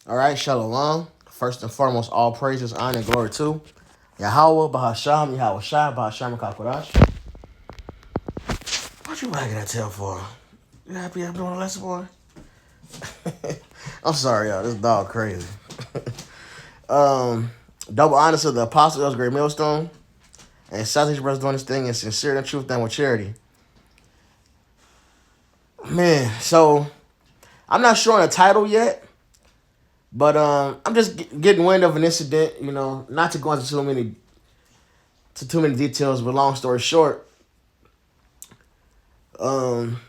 All right, Shalom. First and foremost, all praises, honor, and glory to Yahweh, Bahasham, Yahweh Shai, Bahasham, Kakodash. What you wagging that tail for? You happy I'm doing a lesson, boy? I'm sorry, y'all. This dog crazy. um, Double honor to the apostle, Elder Great Millstone, and Southeast Brothers doing this thing in sincerity and truth done with charity. Man, so I'm not sure on the title yet, but I'm just getting wind of an incident. Not to go into too many details, but long story short, um,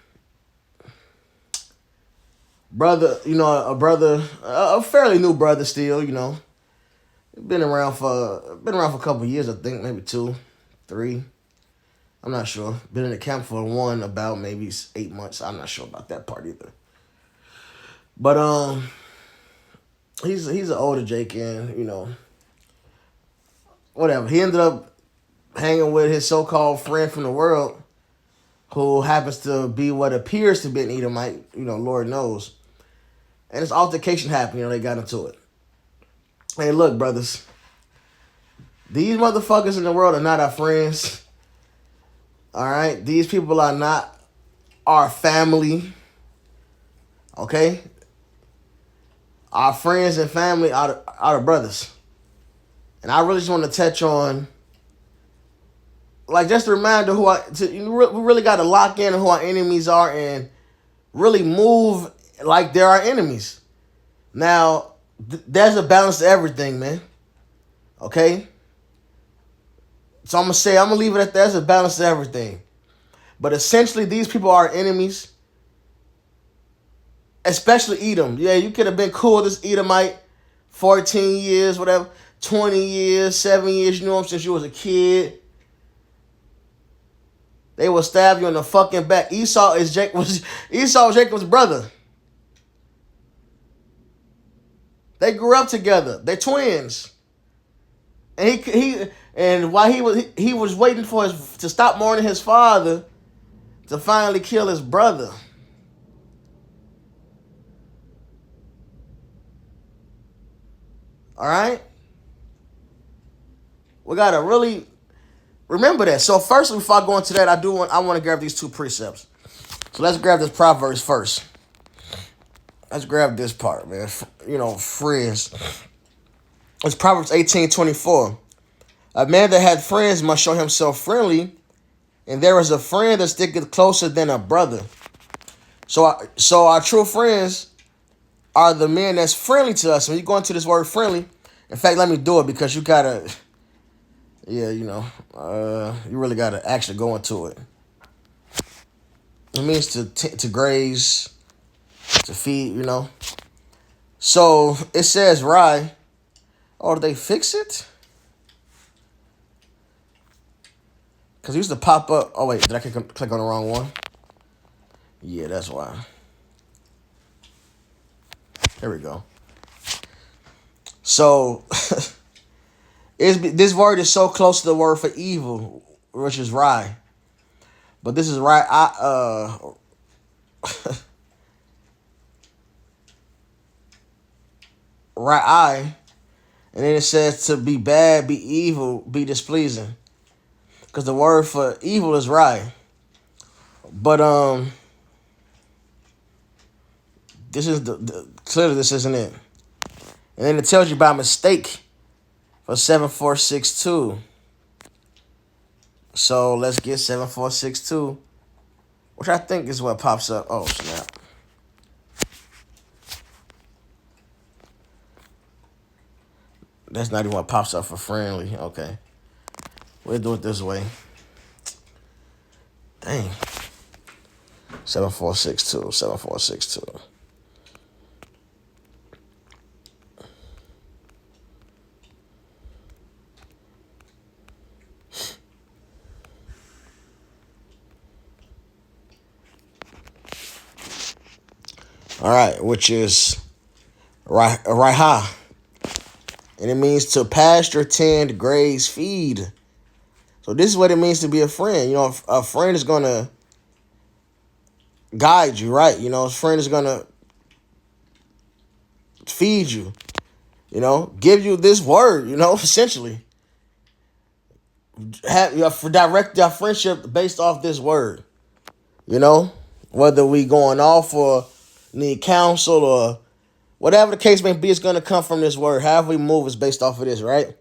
brother, a fairly new brother still, been around for a couple of years, I think, maybe 2, 3. I'm not sure. Been in the camp for about maybe 8 months. I'm not sure about that part either. But he's an older Jake, and whatever. He ended up hanging with his so-called friend from the world, who happens to be what appears to be an Edomite. Lord knows. And this altercation happened. They got into it. Hey, look, brothers. These motherfuckers in the world are not our friends. All right? These people are not our family. Okay? Our friends and family are the brothers. And I really just want to touch on, just a reminder we really got to lock in on who our enemies are and really move like they're our enemies. Now, there's a balance to everything, man. Okay? So I'm going to leave it at that. There's a balance to everything. But essentially, these people are enemies. Especially Edom. Yeah, you could have been cool with this Edomite 14 years, whatever, 20 years, 7 years, you know him since you was a kid. They will stab you in the fucking back. Esau was Jacob's brother. They grew up together. They're twins. And while he was waiting to stop mourning his father to finally kill his brother. All right? We got to really remember that. So first, before I go into that, I want to grab these 2 precepts. So let's grab this Proverbs first. Let's grab this part, man. Friends. It's Proverbs 18:24. A man that had friends must show himself friendly, and there is a friend that sticketh closer than a brother. So our true friends are the men that's friendly to us. When you go into this word friendly, in fact, let me do it because you gotta, you really gotta actually go into it. It means to graze, to feed, So it says rye. Oh, did they fix it? Because it used to pop up. Oh, wait, did I click on the wrong one? Yeah, that's why. There we go. So, this word is so close to the word for evil, which is rye. But this is rye. Ra'ai, and then it says to be bad, be evil, be displeasing. Because the word for evil is rye. But this is clearly this isn't it. And then it tells you by mistake for 7462. So let's get 7462, which I think is what pops up. Oh, snap. That's not even what pops up for friendly. Okay. We'll do it this way. Dang. 7462. 7462. All right, which is Raiha. And it means to pasture, tend, graze, feed. So this is what it means to be a friend. A friend is going to guide you, right? A friend is going to feed you, give you this word, essentially. For direct your friendship based off this word, whether we going off or need counsel or whatever the case may be, it's going to come from this word. However we move is based off of this, right?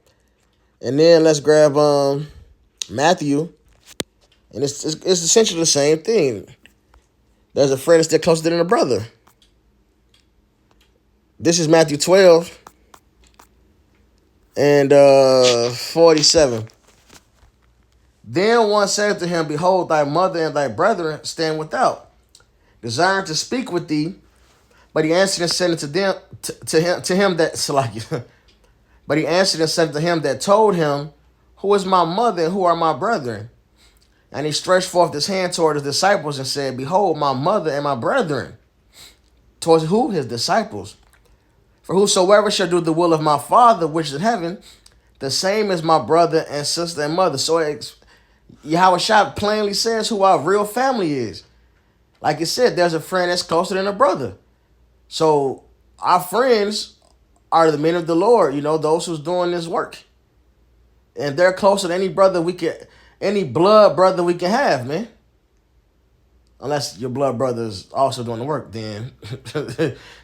And then let's grab Matthew, and it's essentially the same thing. There's a friend that's still closer than a brother. This is Matthew 12 and 47. Then one said to him, Behold, thy mother and thy brethren stand without, desiring to speak with thee. But he answered and said unto them, to him that But he answered and said to him that told him, Who is my mother and who are my brethren? And he stretched forth his hand toward his disciples and said, Behold, my mother and my brethren. Towards who? His disciples. For whosoever shall do the will of my Father which is in heaven, the same is my brother and sister and mother. So Yahushua plainly says who our real family is. Like it said, there's a friend that's closer than a brother. So our friends are the men of the Lord, those who's doing this work. And they're closer to any blood brother we can have, man. Unless your blood brother is also doing the work, then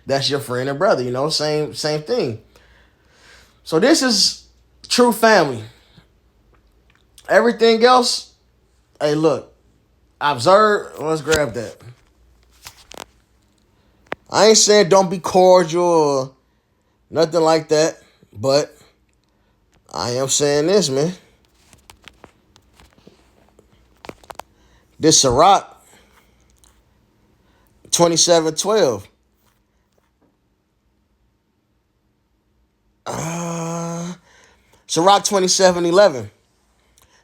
that's your friend and brother, same thing. So this is true family. Everything else, hey, look, observe. Let's grab that. I ain't saying don't be cordial or nothing like that, but I am saying this, man. This Sirach 27:12. Sirach 27:11.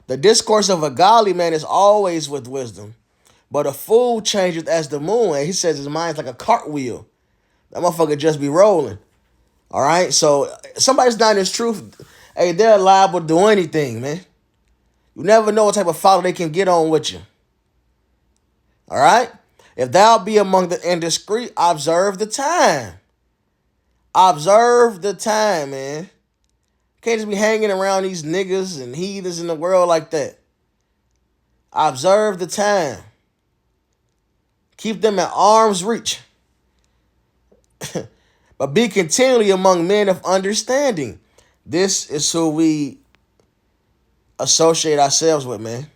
The discourse of a godly man is always with wisdom, but a fool changeth as the moon. And he says his mind's like a cartwheel. That motherfucker just be rolling. All right? So somebody's not in his truth. Hey, they're liable to do anything, man. You never know what type of follow they can get on with you. All right? If thou be among the indiscreet, observe the time. Observe the time, man. Can't just be hanging around these niggas and heathens in the world like that. Observe the time. Keep them at arm's reach. But be continually among men of understanding. This is who we associate ourselves with, man.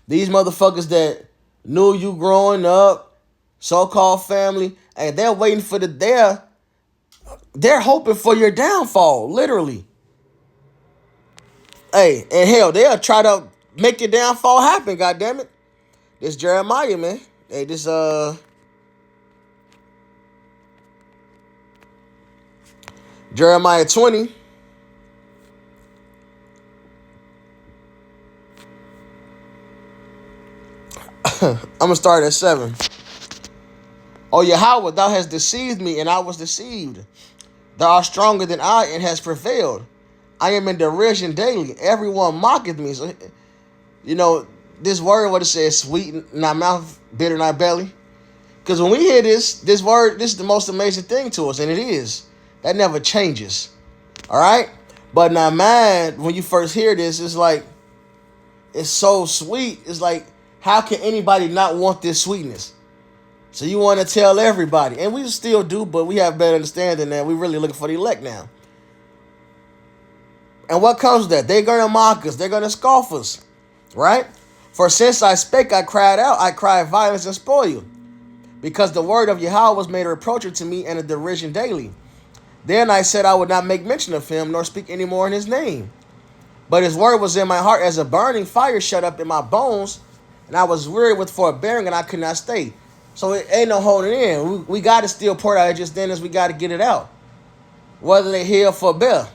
These motherfuckers that knew you growing up, so-called family, and they're waiting for they're hoping for your downfall, literally. Hey, and hell, they'll try to make your downfall happen, goddammit. This Jeremiah, man. Hey, this Jeremiah 20. I'm gonna start at 7. O Yahweh, thou hast deceived me, and I was deceived. Thou art stronger than I, and hast prevailed. I am in derision daily. Everyone mocketh me. So, this word, what it says, sweet in our mouth, bitter in our belly. Because when we hear this word, this is the most amazing thing to us, and it is. That never changes. All right? But in our mind, when you first hear this, it's like, it's so sweet. It's like, how can anybody not want this sweetness? So you want to tell everybody. And we still do, but we have better understanding that we're really looking for the elect now. And what comes with that? They're going to mock us. They're going to scoff us. Right? For since I spake, I cried out. I cried violence and spoil. Because the word of Yahweh was made a reproach to me and a derision daily. Then I said I would not make mention of him, nor speak any more in his name. But his word was in my heart as a burning fire shut up in my bones. And I was weary with forbearing, and I could not stay. So it ain't no holding in. We got to still pour it out just then as we got to get it out. Whether they hear or forbear.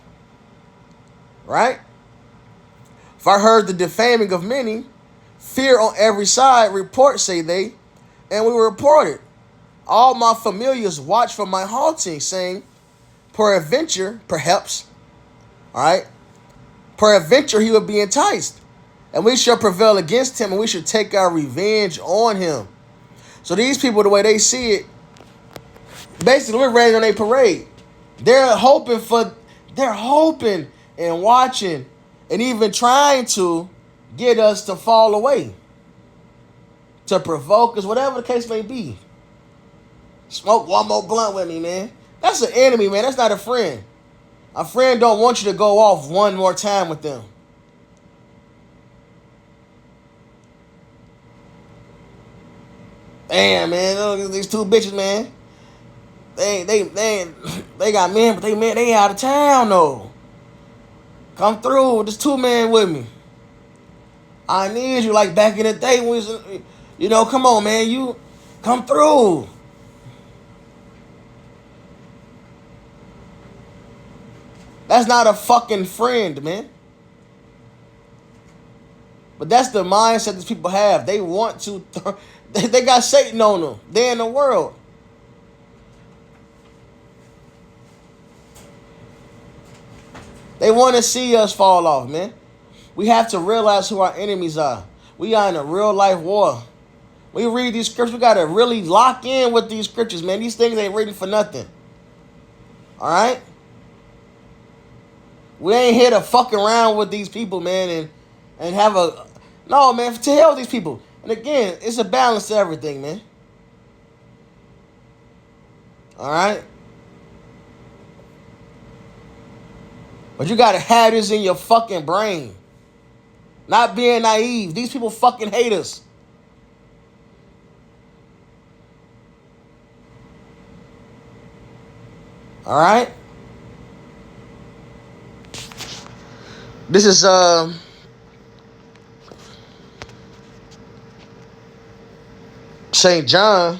Right? If I heard the defaming of many, fear on every side, report, say they, and we reported. All my familiars watch for my halting, saying, peradventure, perhaps, all right, peradventure he will be enticed, and we shall prevail against him, and we shall take our revenge on him. So these people, the way they see it, Basically, we're raining on a parade. They're hoping and watching and even trying to get us to fall away, to provoke us, whatever the case may be. Smoke one more blunt with me, man. That's an enemy, man. That's not a friend. A friend don't want you to go off one more time with them. Damn, man, look at these two bitches, man. They got men, but they out of town though. Come through with this 2 man with me. I need you like back in the day when we was, come on, man, you come through. That's not a fucking friend, man. But that's the mindset these people have. They want to, they got Satan on them. They're in the world. They want to see us fall off, man. We have to realize who our enemies are. We are in a real life war. We read these scriptures, we got to really lock in with these scriptures, man. These things ain't written for nothing. All right? We ain't here to fuck around with these people, man, and have a... No, man, to hell with these people. And again, it's a balance to everything, man. All right? But you got to have this in your fucking brain. Not being naive. These people fucking hate us. All right? This is St. John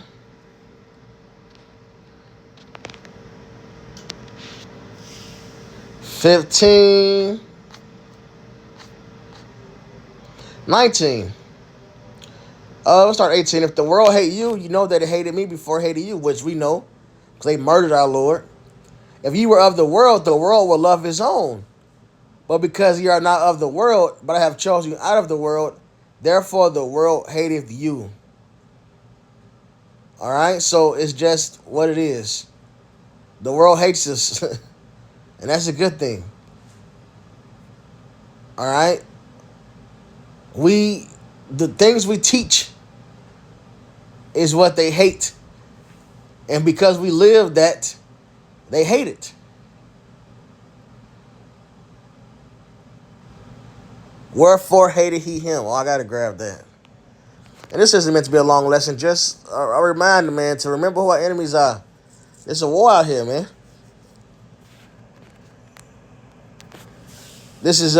15, 19. Let's start 18. If the world hate you, you know that it hated me before it hated you, which we know, because they murdered our Lord. If you were of the world will love his own. But because you are not of the world, but I have chosen you out of the world, therefore the world hateth you. All right? So it's just what it is. The world hates us. And that's a good thing. All right? The things we teach is what they hate. And because we live that, they hate it. Wherefore hated he him? Oh, I got to grab that. And this isn't meant to be a long lesson. Just a reminder, man, to remember who our enemies are. There's a war out here, man. This is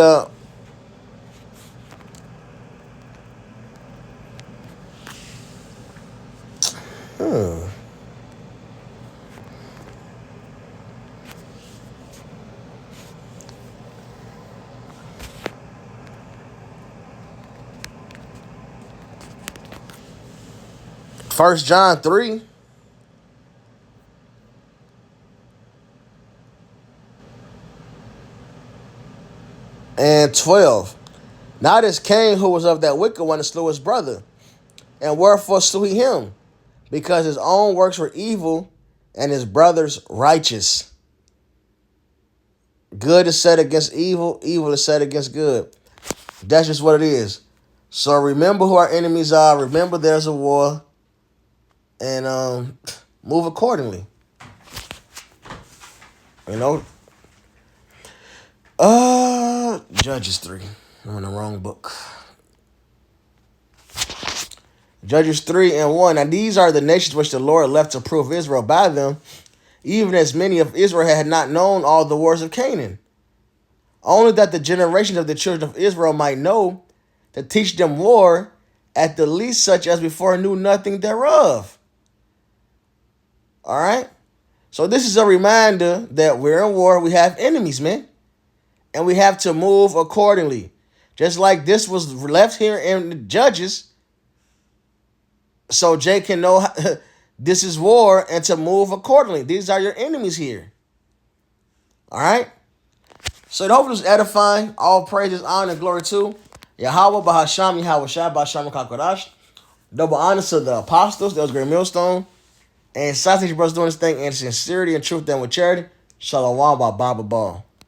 First John 3. And 12. Now this Cain, who was of that wicked one, and slew his brother. And wherefore slew he him? Because his own works were evil, and his brother's righteous. Good is set against evil, evil is set against good. That's just what it is. So remember who our enemies are. Remember there's a war. And move accordingly. You know? Judges 3. I'm in the wrong book. Judges 3 and 1. Now these are the nations which the Lord left to prove Israel by them, even as many of Israel had not known all the wars of Canaan. Only that the generations of the children of Israel might know, to teach them war, at the least such as before knew nothing thereof. All right? So this is a reminder that we're in war. We have enemies, man. And we have to move accordingly. Just like this was left here in the Judges. So Jay can know this is war and to move accordingly. These are your enemies here. All right? So it hopefully was edifying. All praises, honor, and glory to Yahweh, Bahasham, Yahweh Shai, Bahasham, Kakodash. Double honors to the apostles. That was Great Millstone. And Sausage Brothers doing this thing in sincerity and truth done with charity. Shalom by Baba Ball.